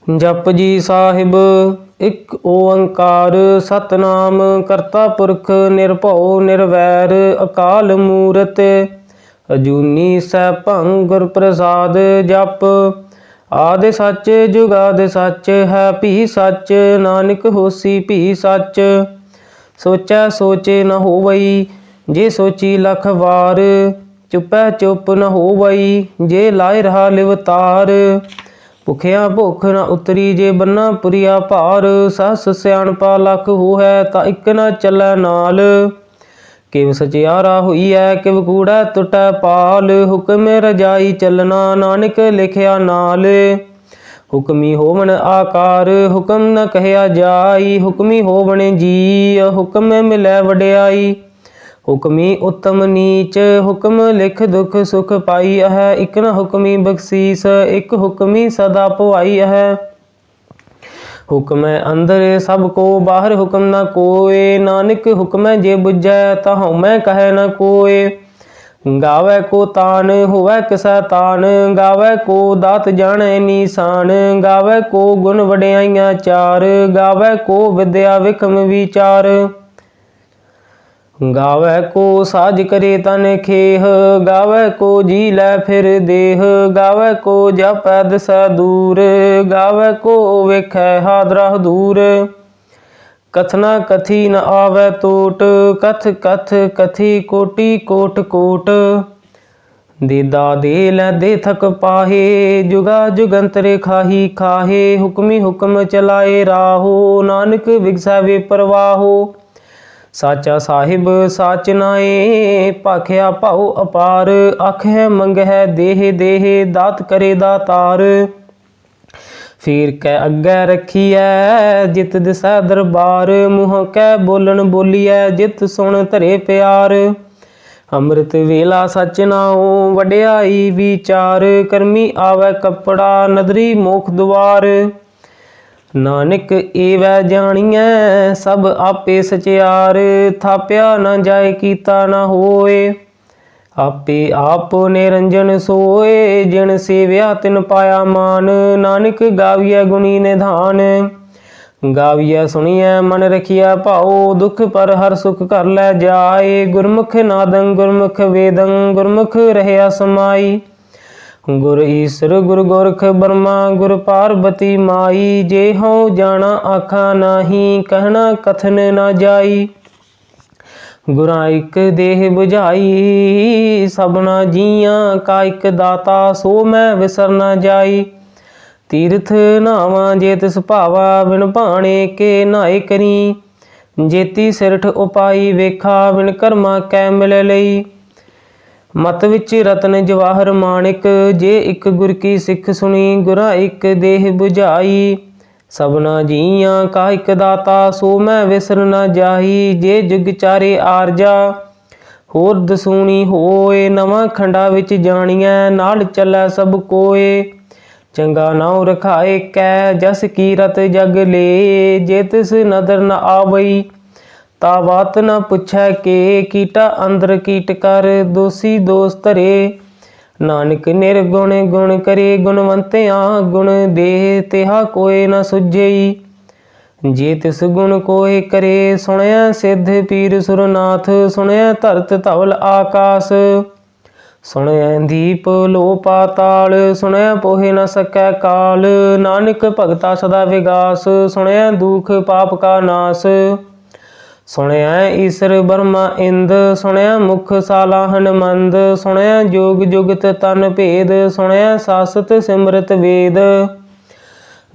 जप जी साहिब एक ओंकार सतनाम करता पुरख निरभउ निर्वैर अकाल मूरत अजूनी सैभं गुर प्रसाद जप आदि सच जुगाद सच है भी सच नानक होसी भी सच सोचै सोचे न होवई जे सोची लख वार चुपै चुप न होवई जे लाए रहा लिवतार भुखिया भुख न उतरी जे बन्ना पुरिया भार सहस सियाणपा लख होहै ता इक न चलै नाल किव सचियारा होईऐ किव कूड़ै टुटै पाल हुक्म रजाई चलना नानक लिखिया नाल हुक्मी होवन आकार हुक्म न कहया जाई हुक्मी होवन जी हुक्म मिलै वड्याई हुक्मी उत्तम नीच हुक्म लिख दुख सुख पाई है इक न हुक्मी बख्शीस एक हुक्मी सदा पवाई है हुक्म अंदर सब को बाहर हुक्म न कोय नानक हुक्म जे बुझै ताहु मैं कहे न कोय गावै को तान होवै किसै तान गावै को दात जाने निशान गावै को गुण वड्याइयां चार गावै को विद्या विक्रम विचार गावै को साज करे तन खेह गावै को जी लै फिर देह गावै को जपै दिसै दूर गावै को वेखै हादरा दूर कथना कथी न आवै टोट कथ कथ कथी कोटि कोट कोट देदा दे लै दे थक पाहे जुगा जुगंतरे खाही खाहे हुक्मी हुक्म चलाए राहो नानक विगसै वे परवाहो साचा साहिब साच नाए भाख्या भाऊ अपार आखै मंगै देह देह दात करे दातार फिर कै अग्गै रखिए जित दिसै दरबार मुँह कै बोलन बोलिए जित सुन धरे प्यार अमृत वेला सच नाओ वड्याई विचार करमी आवै कपड़ा नदरी मोख द्वार नानक एवै जानिए सब आपे सचियार थाप्या न जाए कीता न होए आपे आप निरंजन सोए जिन सेव्या तिन पाया मान नानक गाविया गुणी निधान गाविया सुनिया मन रखिया भाओ दुख पर हर सुख कर लै जाए गुरमुख नादं गुरमुख वेदं गुरमुख रहया समाई गुर ईश्वर गुर गोरख ब्रह्मा गुर पार्वती माई जे हूँ जाना आखा नाही कहना कथन न जाई गुरा इक देह बुझाई सबना जियां का इक दाता सो मैं विसर न जाई तीर्थ नावा जे तिस भावा बिन भाणे के नहाए करी जेती सिरठ उपाई वेखा बिन कर्मा कै मिल लई मत विच रतन जवाहर माणिक जे इक गुर की सिख सुनी गुरा इक देह बुझाई सबना जियां का इक दाता सो मैं विसर न जाही जे जुग चारे आरजा होर दसूनी होए नवा खंडा विच जानिए नाल चलै सब कोए चंगा नाउ रखाए कै जस कीरत जग ले जे तिस नदर न आवई ता बात न पुछै के कीटा अंदर कीट कर दोषी दोष धरे नानक निर्गुण गुण करे गुणवंतिया गुण देह तिहा कोय न सुझई जे तिस गुण कोय करे सुनया सिद्ध पीर सुरनाथ सुनया धरत धवल आकाश सुनया दीप लो पाताल सुनया पोहे न सकै काल नानक भगता सदा विगास सुनया दुख पाप का नाश सुनया ईश्वर ब्रह्मा इंद सुनया मुख सालाहन मंद सुनया जोग जुगत तन भेद सुनया सासत सिमरत वेद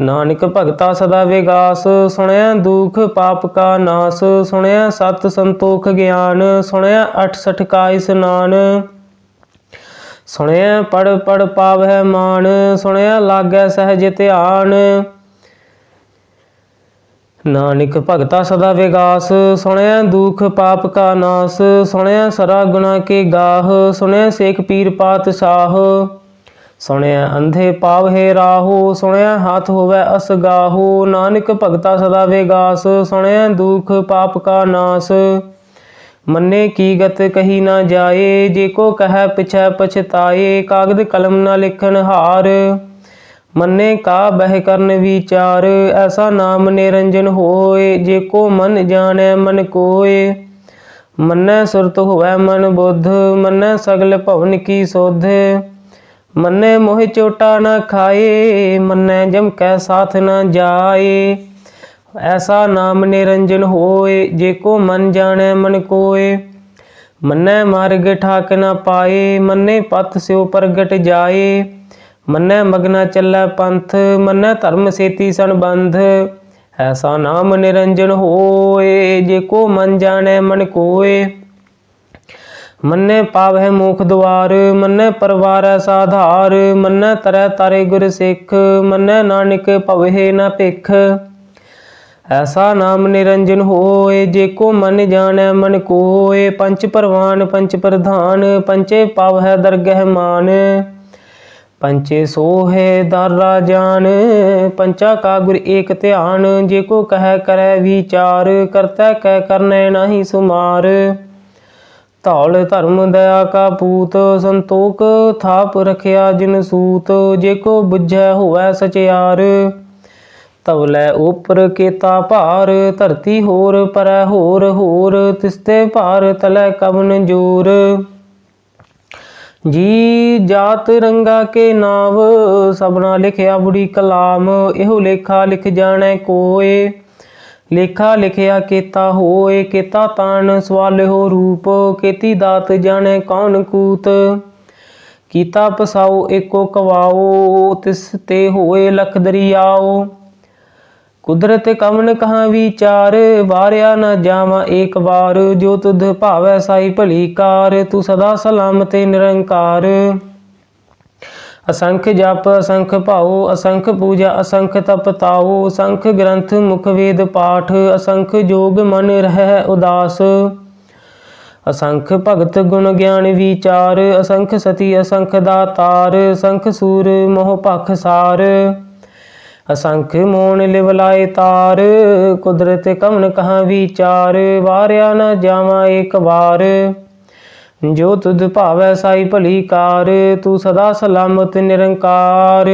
नानक भगता सदा विगास सुनया दुख पाप का नाश सुनया सत संतोख ज्ञान सुनया 68 का स्नान सुनया पढ़ पढ़ पावै मान सुनया लागै सहज ध्यान नानक भगता सदा विगास सुनया दुख पाप का नाश सुनया सरा गुना के गाह सुनया शेख पीर पातशाह सुनया अंधे पाव है राहो सुनया हाथ होवै असगाहो नानक भगता सदा विगास सुनया दुख पाप का नाश मन्ने की गत कही ना जाए जे को कह पिछै पछताए कागद कलम न लिखन हार मन्ने का बह करन विचार, ऐसा नाम निरंजन होए, जेको मन जाने मन कोय। मन्ने सुरत होवै मन बुद्ध, मन्ने सगल भवन की सुध। मन्ने मोह चोटा न खाए, मन्ने जम कै साथ न जाए। ऐसा नाम निरंजन होए, जेको मन जाने मन कोय। मन्ने मार्ग ठाक न पाए, मन्ने पथ स्यो प्रगट जाए। मन्ने मगना चलै पंथ, मन्ने धर्म सेती संबंध। ऐसा नाम निरंजन होए, जेको मन जाने मन कोय। मन्ने पावै मुख द्वार, मन्ने परवारै साधार। मन्ने तरह तारे गुर सिख, मन्ने नानक पवहे न भिख। ऐसा नाम निरंजन होए, जेको मन जाने मन कोय। पंच परवान पंच प्रधान, पंचे पावै दरगह मान। पंचे सोहे दारा जान, पंचा का गुर एक ध्यान। जेको कह करे विचार, करतै कै करनै नाही सुमार। धौल धर्म दया का पूत, संतोख थाप रखिया जिन सूत। जेको बुझै होवै सचियार, तवलै उपर केता भार। धरती होर परै होर होर, तिसते भार तलै कवन जोर। जी जात रंगा के नाव, सबना लिखिया बुढ़ी कलाम। एहो लेखा लिख जाने कोय, लेखा लिखिया केता होए। केता तान सवालिहो रूप, केती दात जाने कौन कूत। कीता पसाओ एको कवाओ, तिस ते होए लख दरियाओ। कुदरत कवन कहाँ विचार, वारिया न जावा एक बार। जो तुध भावै साई भली कार, तू सदा सलामत निरंकार। असंख जप असंख भाओ, असंख पूजा असंख तप ताओ। असंख ग्रंथ मुख वेद पाठ, असंख जोग मन रहै उदास। असंख भगत गुण ज्ञान विचार, असंख सती असंख दातार। असंख सूर मोह पख सार, असंख मोन लिव लाए तार। कुदरत कवन कहाँ विचार, वारिया न जावा एक बार। जो तुध भावै साई भली कार, तू सदा सलामत निरंकार।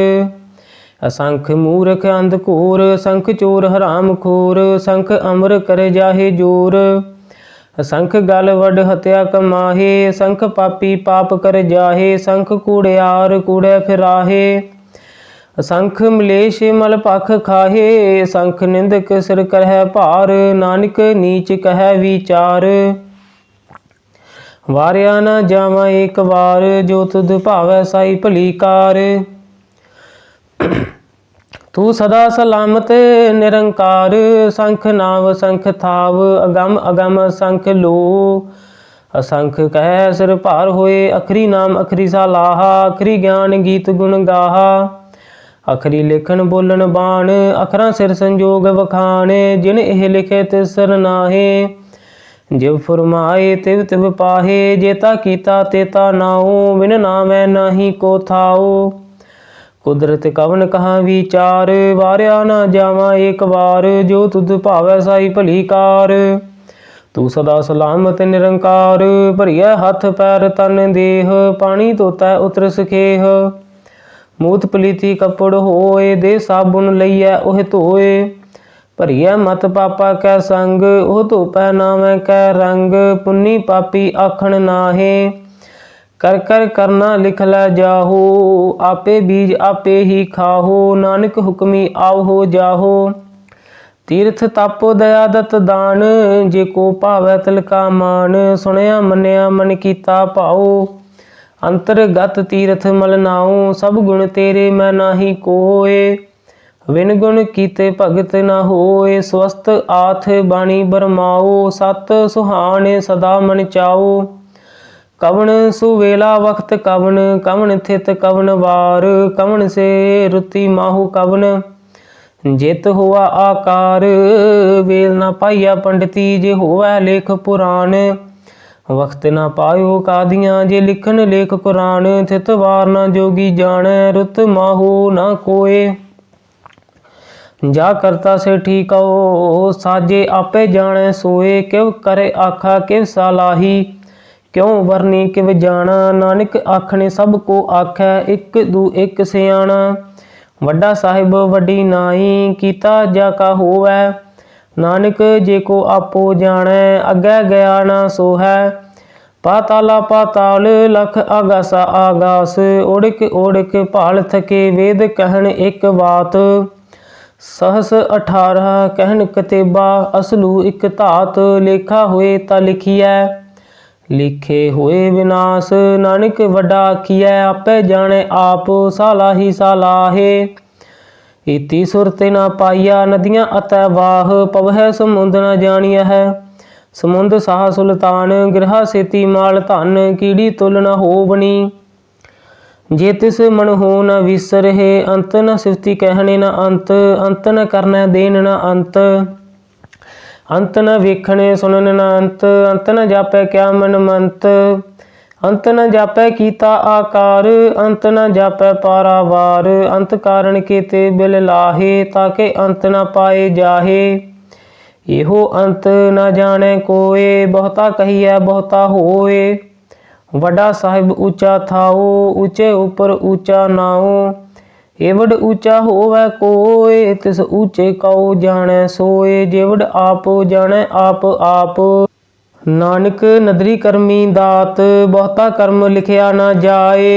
असंख मूर्ख अंध घोर, असंख चोर हराम खोर। असंख अमर कर जाहे जोर, असंख गल वड हत्या कमाहे। असंख पापी पाप कर जाहे, असंख कूड़ियार कूड़े फिराहे। असंख मलेश मल पख खाहे, असंख निंदक सिर करह भार। नानक नीच कह विचार, वारिया न जावा एक बार। जो तुध भावै साई भली कार, तू सदा सलामत निरंकार। असंख नाव असंख थाव, अगम अगम असंख लो। असंख कह सिर भार होए, अखरी नाम अखरी सालाहा। अखरी ज्ञान गीत गुण गाहा, अखरी लिखन बोलन बाण। अखरां सिर संजोग वखाण, जिन एह लिखे तिस सर नाहे। जिव फुरमाए तिव तिव पाहे, जेता कीता तेता नाओ। बिन नामै नाही को थाओ, कुदरत कवन कहाँ विचार। वारिया न जावा एक बार, जो तुध भावै साई भली कार। तू सदा सलामत निरंकार, भरिया हथ पैर तन देह। पानी धोतै उतर सखेह, मूत पलीती कपड़ होए। दे साबुन लईयै ओह धोए, भरिया मत पापा कै संग। ओह धोपै नावै कै रंग, पुन्नी पापी आखण नाहे। कर कर करना लिख लै जाहो, आपे बीज आपे ही खाहो। नानक हुक्मी आओ जाहो, तीर्थ तप दया दत दान। जेको भावै तिलका मान, सुनिया मन्निया मन कीता भाओ। अंतरगत तीर्थ मल नाओ, सब गुण तेरे मैं नाही कोय। विन गुण कीते भगत न होए, स्वस्थ आथ बाणी बरमाओ। सत सुहाने सदा मन चाओ, कवन सुवेला वक्त कवन। कवन थित कवन वार, कवन से रुति माहु कवन। जित हुआ आकार, वेल न पाइया पंडिती। जे होवै लेख पुराण, वक्त न पायो कादियाँ। जे लिखन लेख कुरान, थित वार न जोगी जानै। रुत माहु न कोय, जा करता से ठीक हो। साजे आपे जाने सोए, किव करे आखा किव सालाही। क्यों वरनी किव जाना, नानक आखने सब को आखै। एक दू एक सियाणा, ਵੱਡਾ ਸਾਹਿਬ ਵੱਡੀ ਨਾਈ, ਕੀਤਾ ਜਾ ਕਾ ਹੋਵੈ। ਨਾਨਕ ਜੇ ਕੋ ਆਪੋ ਜਾਣੈ, ਅੱਗੇ ਗਿਆ ਨਾ ਸੋਹੈ। ਪਾਤਾਲਾ ਪਾਤਾਲ ਲਖ ਆਗਾਸਾ ਆਗਾਸ, ਓੜਕ ਓੜਕ ਭਾਲ ਥਕੇ ਵੇਦ ਕਹਿਣ ਇੱਕ ਬਾਤ। सहस 18 कहन कतेबा, असलू एक धात। लेखा होए ता लिखिए, लिखे होए विनाश। नानक वड्डा आखिए, आपे जाने आप। सालाही सालाहे, इति सुरत ना पाइया। नदियाँ अतै वाह, पवह समुंद न जानिया है। समुंद साह सुल्तान, गिरहा सेती माल धन। कीड़ी तुल न होवनी, जे तिस मन हो न विसरहे। अंत न सिफती कहने न अंत, अंत न करने देन न अंत। अंत न वेखने सुनन न अंत, अंत न जापै क्या मन मंत। अंत न जापै कीता आकार, अंत न जापै पारावार। अंत कारण केते बिल लाहे, ताके अंत न पाए जाहे। एहो अंत न जाने कोय, बहुता कहिए बहुता होए। वड्डा साहिब ऊंचा थाओ, ऊंचे ऊपर ऊंचा नाओ। एवड ऊंचा होवै कोय, तिस ऊंचे कौ जाने सोए। जेवड आप जाने आप आप, नानक नदरी कर्मी दात। बहुता कर्म लिखिया न जाए,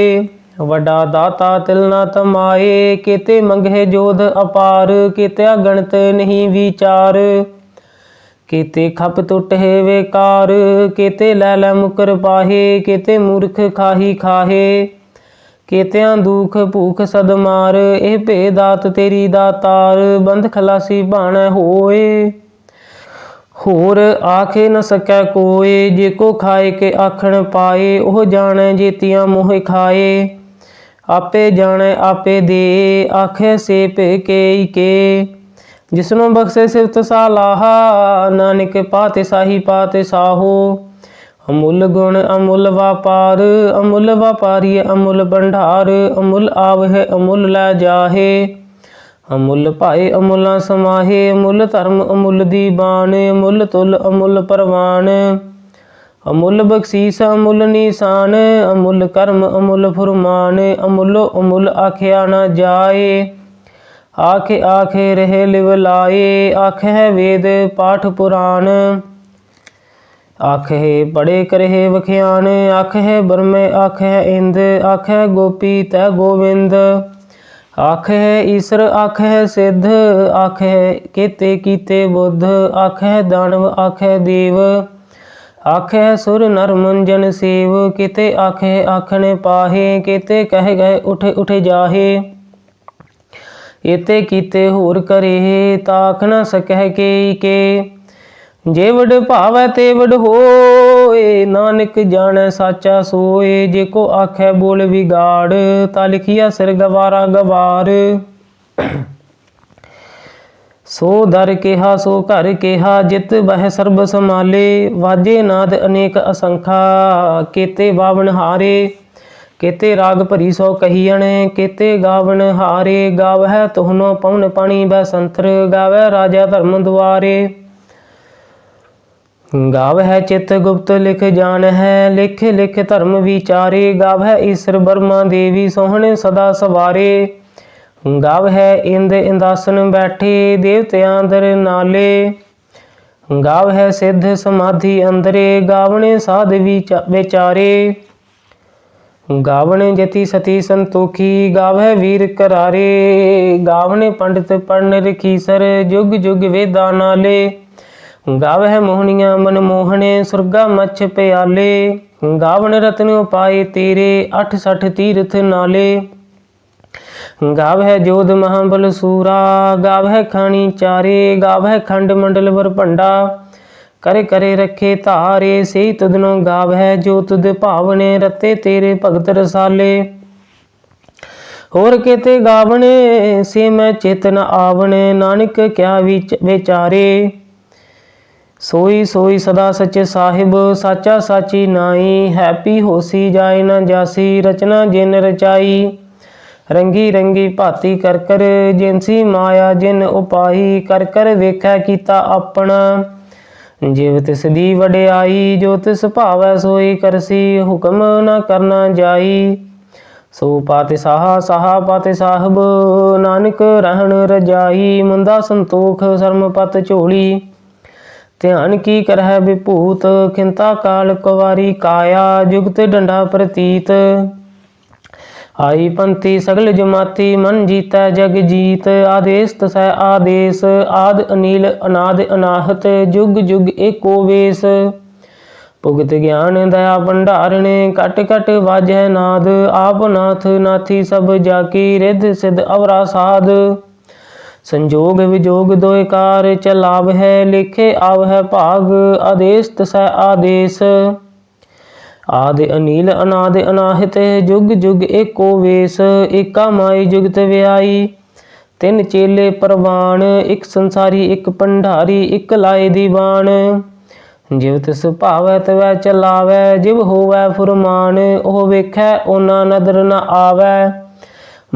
वड्डा दाता तिल न तमाए। केते मंगे जोध अपार, केत्या गणत नहीं विचार। केते खप टुट है बेकार, केते लै लै मुकर पाहे। केते मूर्ख खाही खाहे, केत्यां दुख भूख सद मार। एह भेदात तेरी दातार, बंध खलासी भाणै होए। होर आखे न सकै कोय, जेको खाए के आखण पाए। ओह जाने जेतियां मोह खाए, आपे जाने आपे दे। आखे से पे के के, जिसनों बख्शे सिफत सालाहा। नानक पाते साही पाते साहो। अमुल गुण अमुल व्यापार, अमुल व्यापारी अमुल भंडार। अमुल आवह अमुल लै जाहे, अमुल पाए अमुला समाहे। अमुल धर्म अमुल दीवान, अमुल तुल अमुल परवान। अमुल बख्शीस अमुल निशान, अमुल कर्म अमुल फुरमान। अमुलो अमुल आख्या न जाए, आखे आखे रहे लिवलाए। आखे वेद पाठ पुराण, आखे पढ़े करहे वख्यान। आखे ब्रह्म आखे इंद, आखे गोपी तै गोविंद। आखे ईश्वर आखे सिद्ध, आखे केते कीते बुद्ध। आखे दानव आखे देव, आखे सुर नर मंजन सेव। केते आखे आखन पाहे, केते कह गए उठ उठ जाहे। एते कीते होर करे, ताक न सकह के के। जेवड भावै तेवड होए, नानक जाने साचा सोए। जेको आखे बोल बिगाड़, ता लिखिया सिर गवारा गवार। सो दर केहा सो घर केहा, जित बह सर्ब समाले। वाजे नाद अनेक असंखा, केते बावन हारे। केते राग भरी सौ कहियन, केते गावन हारे। गावह तुहनो पवन पानी बैसंतर, गावै राजा धर्म द्वारे। गावह चित गुप्त लिख जान है, लिख लिख धर्म विचारे। गावह ईश्वर ब्रह्मा देवी सोहन सदा सवारे। गावह इंद इंदासन बैठे, देवत्यां दर नाले। गावह सिद्ध समाधि अंदरे, गावने साध विचारे। गावने जति सती संतोखी, गावह वीर करारे। गावने पंडित पढ़न रखीसर, जुग जुग वेदा नाले। गावह मोहनिया मनमोहने, सुरगा मच्छ प्याले। गावन रत्न उपाय तेरे, 68 तीर्थ नाले। गावह जोध महाबल सूरा, गावह खानी चारे। गावह खंड मंडल वर भंडा, करे करे रखे धारे। से तुदनो गावह जो तुद भावने, रते तेरे भगत रसाले। होर केते गावने, से मैं चित न आवने। नानक क्या विचारे, सोई सोई सदा सच साहिब। साचा साची नाई, हैपी होसी जाए न जासी। रचना जिन रचाई, रंगी रंगी भाती कर कर। जिनसी माया जिन उपाई, कर कर वेखै कीता अपना। जिव तिस दी वड्याई, जो तिस भावै सोई करसी। हुक्म न करना जाई, सो पातशाह साहा पाते साहब, नानक रहन रजाई, मुंदा संतोख शर्म पत झोली। ध्यान की करह विभूत, खिंता काल कुवारी काया, जुगत डंडा प्रतीत। आई पंथी सगल जमाती, मन जीतै जग जीत। आदेश तसै आदेश, आद अनिल अनाद अनाहत, जुग जुग एको वेश। भुगत ज्ञान दया भंडारण, कट कट वाजै नाद। आप नाथ नाथी सब जाकी, रिद्ध सिद्ध अवरा साध। संजोग विजोग दोय कार, चलाव है लेखे आव है भाग। आदेश तसै आदेश, आदि अनिल अनाद अनाहत, जुग जुग एको वेश। एका माई जुगत व्याई, तिन चेले परवान। एक संसारी एक भंडारी, एक लाए दीवान। जिव तिस भावै तवै चलावै, जिव होवै फुरमान। ओह वेखै ओना नदर न आवै,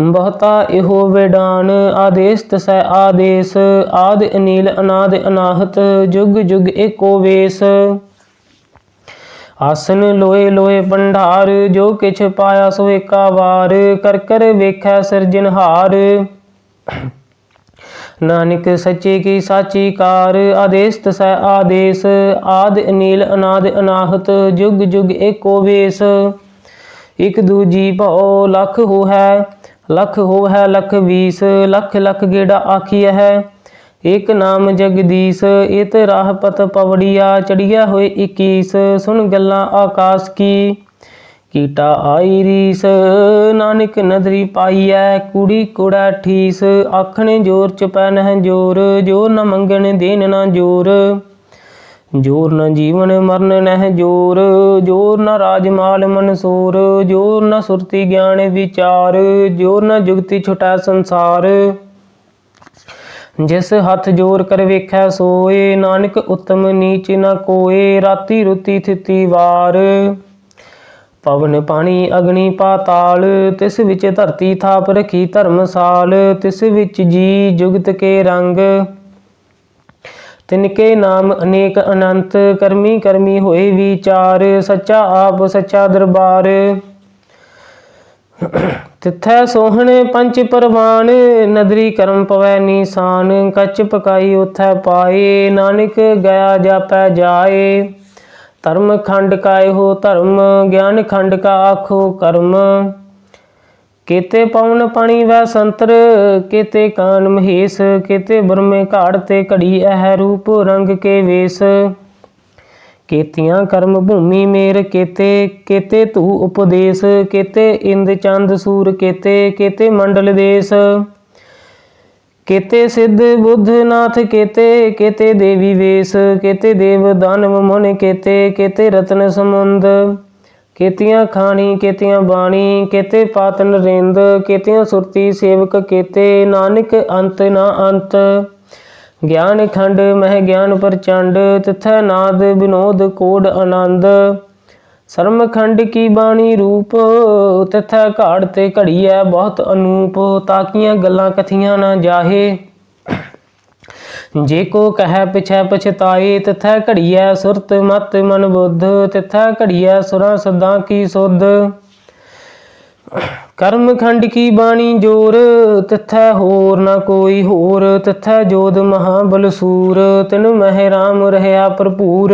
बहुता इहो विडान। आदेश तसै आदेश, आदि अनिल अनाद अनाहत, जुग जुग एको वेश। आसन लोए लोए भंडार, जो किछ पाया सो एका वार। कर कर वेखै सिरजनहार, नानक सच्चे की साची कार। आदेश तसै आदेश, आदि अनिल अनाद अनाहत, जुग जुग एको वेश। एक दूजी भौ लख हो है, लख हो है लख बीस। लख लख गेड़ा आखिया है, एक नाम जगदीश। इत राह पत पवड़िया, चढ़िया होए 21। सुन गल्ला आकाश की, कीटा आई रीस। नानक नदरी पाईऐ, कूड़ी कूड़ा ठीस। आखने जोर चुपै नह जोर, जोर न मंगन देन न जोर। जोर न जीवन मरण नह जोर, जोर न राजमाल मनसूर। जोर न सुरति ज्ञान विचार, जोर न जुगति छुटै संसार। जिस हथ जोर कर वेखै सोए, नानक उत्तम नीच न कोय। राती रुती थिती वार, पवन पानी अग्नि पाताल। तिस विच धरती थाप रखी धर्मसाल। तिस विच जी जुगत के रंग, तिनके नाम अनेक अनंत। करमी करमी होए विचार, सच्चा आप सच्चा दरबार। तिथै सोहण पंच परवान, नदरी करम पवै निशान। कच पकाई उथै पाए, नानक गया जापै जाए। धर्म खंड का हो धर्म, ज्ञान खंड का आखो कर्म। केते पवन पानी वै संतर, केते कान महेश। केते ब्रह्मे घाड़ते घड़ी अह रूप रंग के वेश। केतियां कर्म भूमि मेर केते, केते तू उपदेश। केते इंद चंद सूर केते, केते मंडल देश। केते सिद्ध बुद्ध नाथ केते, केते देवी वेश। केते देव दानव मुन केते, केते रत्न समुंद। केतियां खानी केतियां बाणी, केते पात नरेंद। केतियां सुरती सेवक केते, नानक अंत ना अंत। ज्ञान खंड मह ज्ञान प्रचंड, तिथै नाद विनोद कोड आनंद। शर्म खंड की बाणी रूप, तिथै घाड़ते घड़ीऐ बहुत अनूप। ताकियां गल्लां कथियां ना जाहे, जे को कह पिछै पछताए। तिथै घड़ीऐ सुरत मत मन बुद्ध, तिथै घड़ीऐ सुरां सद्दां की सुध। कर्म खंड की बाणी जोर, तिथै होर न कोई होर। तिथै जोध महाबल सूर, तिन मह राम रहया भरपूर।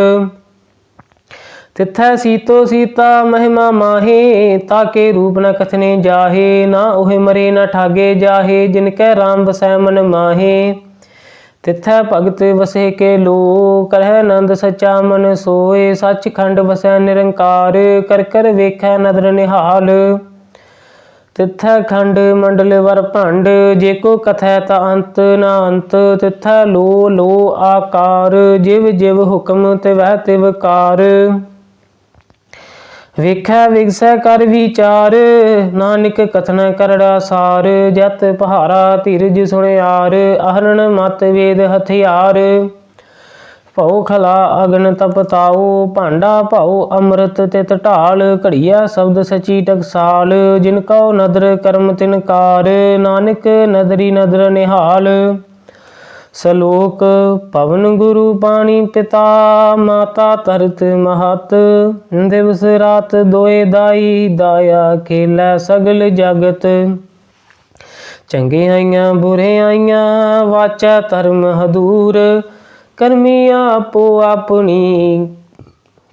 तिथै सीतो सीता महिमा माहे, ताके रूप न कथने जाहे। ना ओहे मरे न ठागे जाहे, जिनकै राम बसै मन माहे। तिथै भगत वसे के लो, करह नंद सच्चा मन सोए। सच खंड वसै निरंकार, कर कर वेखै नदर निहाल। तिथै खंड मंडल वर भंड, जेको कथै ता अंत ना अंत। तिथै लो लो आकार, जिव जिव हुक्म तिवै तिव कार। वेखै विगसै कर विचार, नानक कथन करड़ा सार। जत पहारा धीरज सुनियार, आहरण मत वेद हथियार। भौ खला अगन तपताओ, भांडा भाओ अमृत तित ढाल। घड़िया शब्द सची टकसाल, जिनको नदर कर्म तिनकार। नानक नदरी नदर निहाल। ਸਲੋਕ ਪਵਨ ਗੁਰੂ ਪਾਣੀ ਪਿਤਾ ਮਾਤਾ ਧਰਤ ਮਹਤ ਦਿਵਸ ਰਾਤ ਦੋਏ ਦਾਈ ਦਾਇਆ ਖੇਲੇ ਸਗਲ ਜਗਤ ਚੰਗਿਆਈਆਂ ਬੁਰਿਆਈਆਂ ਵਾਚੈ ਧਰਮ ਹਦੂਰ ਕਰਮੀ ਆਪੋ ਆਪਣੀ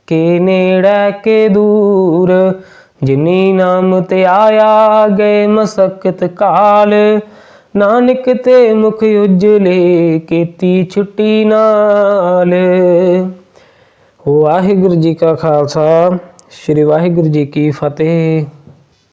ਕੇ ਨੇੜੇ ਕੇ ਦੂਰ ਜਿਨੀ ਨਾਮ ਤੇ ਆਇਆ ਗਏ ਮਸਕਤ ਕਾਲ ਨਾਨਕ ਤੇ ਮੁਖ ਉਜਲੇ ਕੀਤੀ ਛੁੱਟੀ ਨਾਲ। ਵਾਹਿਗੁਰੂ ਜੀ ਕਾ ਖਾਲਸਾ, ਸ੍ਰੀ ਵਾਹਿਗੁਰੂ ਜੀ ਕੀ ਫਤਿਹ।